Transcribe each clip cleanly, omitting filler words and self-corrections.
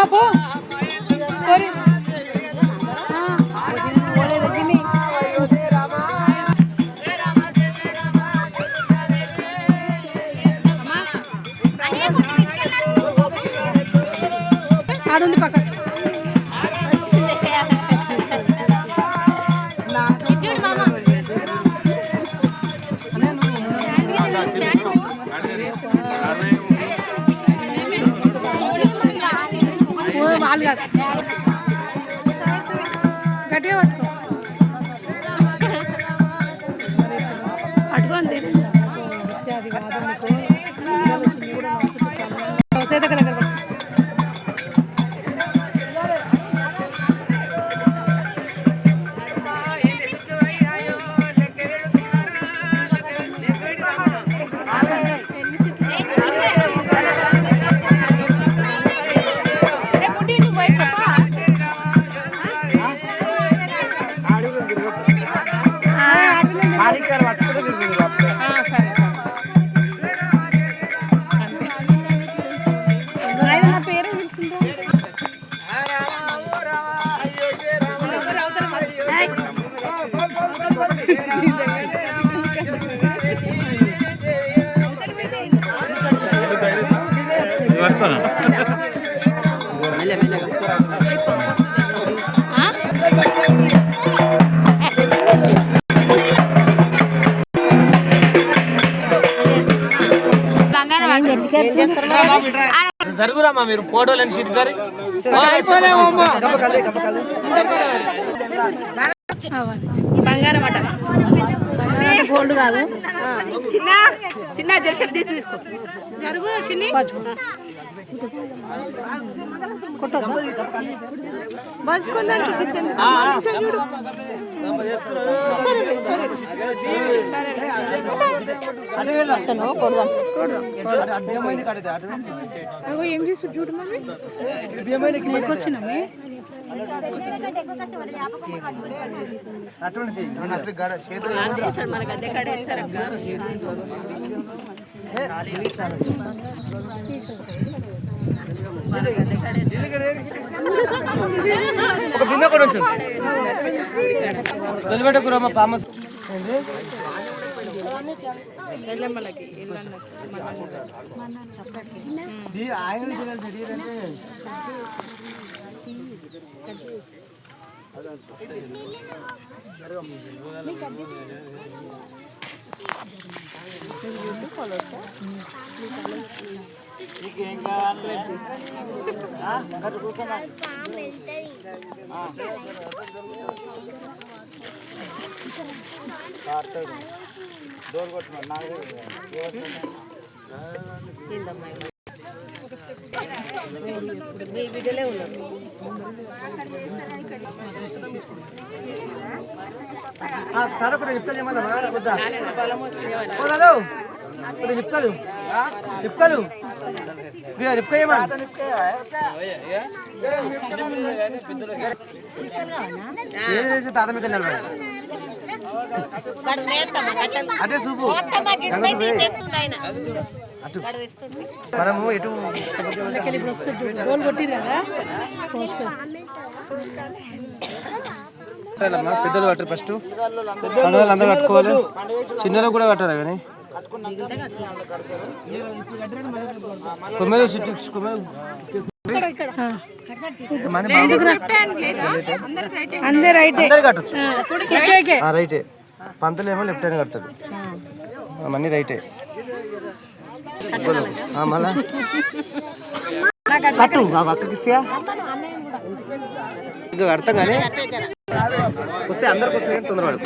పో ఆడుంది పక్క వాళ్ళు కాదు గట్టిగా పట్టుకో పట్టుకోండి అది కాదు దగ్గర జరుగురామా మీరు ఫోటోలు బంగారం అట గోల్డ్ కాదు చిన్న చిన్న జర్సీ తీసుకో జరుగు చిన్ని ఏం చేస్తు చూడు మమ్మీ వచ్చినా మన గద్దె కాడ వేస్తారు ఒక బిందె కూడా ఉంచు నిలబెట్టకురామా ఫామస్ నీకేం కావాలి డోర్ కొట్టున్నారు నాకు మీ వీడియోలే ఉన్నారు చెప్తాను చెప్తాను తాత మీద అదే చూపు మనము ఎటు పెద్దలు కట్టరు ఫస్ట్ పెద్దలు అందరూ కట్టుకోవాలి చిన్నలు కూడా కట్టారు కానీ రైటే పంతులేమో లెఫ్ట్ హ్యాండ్ కడతాడు మనీ రైటే మళ్ళా కట్టు అక్కకి ఇంకా కడతాం కానీ వస్తే అందరికి వస్తే తొందరపడు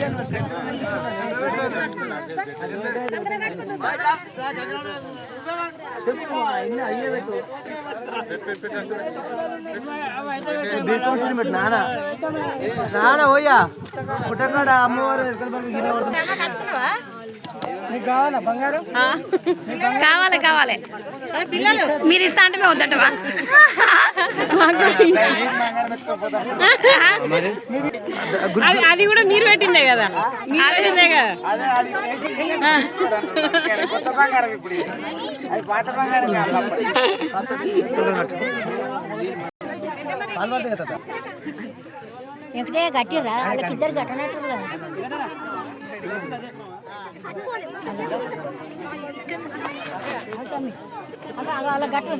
నానా నానా పోయా పుట్టకాడ అమ్మవారు కావాలా బంగారం కావాలి కావాలి మీరు ఇస్తా అంటే మేము వద్దటవా అది కూడా మీరు పెట్టిందే కదా కొత్త బంగారం ఇప్పుడు అది పాత బంగారం పాలు పడతాయి కదా తాత. ఇంకటే కట్టిరా వాళ్ళకి ఇద్దరు కట్టనట్టు కదా వాళ్ళ గట్టు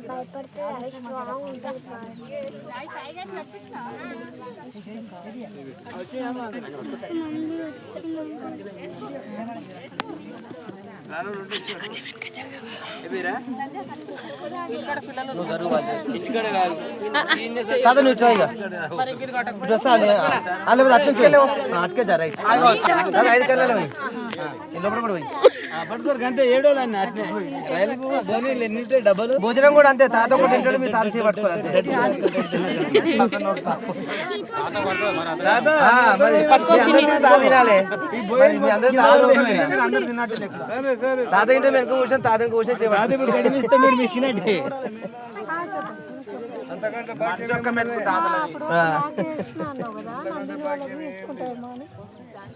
భయపడితే అవి స్ట్రాంగ్ ఉంటుంది తాత నువ్వు ఇట్లా ఇక. ఇటు వస్తా లేకపోతే అటుకే జర రైట్. తాత 5 కర్రలు పోయి లోపల కూడా పోయి పట్టుకోరు అంతే 7 రోజులు అన్న అట్నే రైలుకు బోనీలు ఎన్ని ఉంటాయి డబ్బలు భోజనం కూడా అంతే. తాత ఒకటి తింటాడు, మీరు తాత సేపు పట్టుకోవాలి అంతే. తాత తినాలి. మీ అందరూ తాత ఇంటే వెనుక కూర్చొని తాత ఇంకో కూర్చొని తాత ఇప్పుడు కడిమిస్తే మీరు మిస్సినట్టే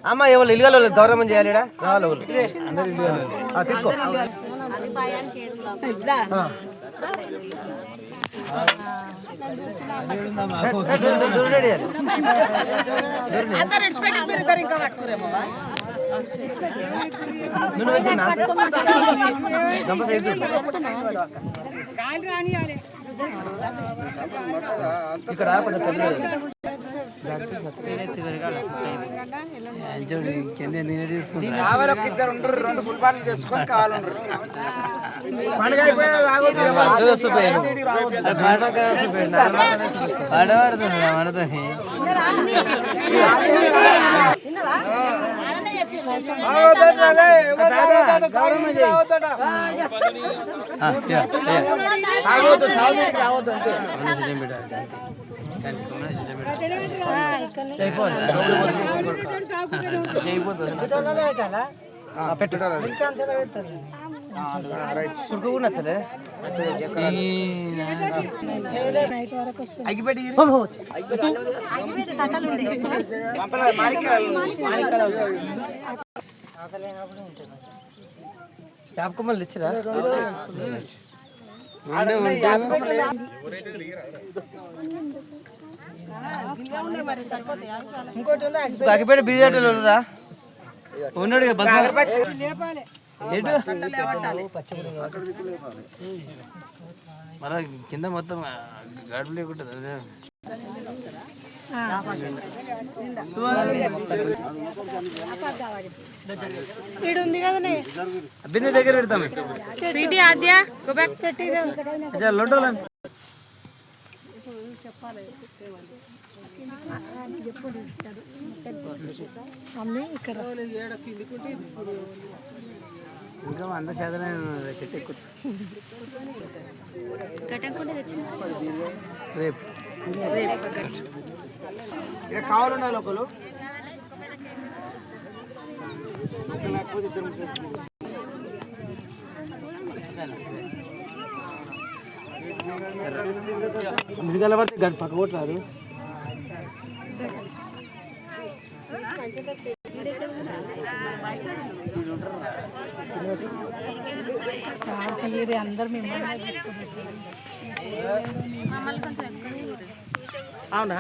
అమ్మ ఎవరు ఇల్లు గౌరవం చేయాలి రావాలి వాళ్ళు తీసుకో. ఇక్కడ కొంచెం కింద నేనే తీసుకుంటా పడబడుతుంది మనతో నచ్చలే అగిపెట్టి యాపకొమ్మలు ఇచ్చిరా అగిపెట్టి బీజేటలు రా ఉన్నాడు బస్ మన కింద మొత్తం గడుపు లేకుంటుంది అదే ఉంది కదనే అభినయ దగ్గర పెడతాం స్వీటీ ఆద్య గో బ్యాక్ చెట్టు లొడ్డోలా ఇంకా అంత శాతం చెట్టు ఎక్కువ రేపు కావాలన్నా ఒకరు మిరిగాల పడితే గడి పక్క కొట్టారు అందరు మిమ్మల్ని అవునా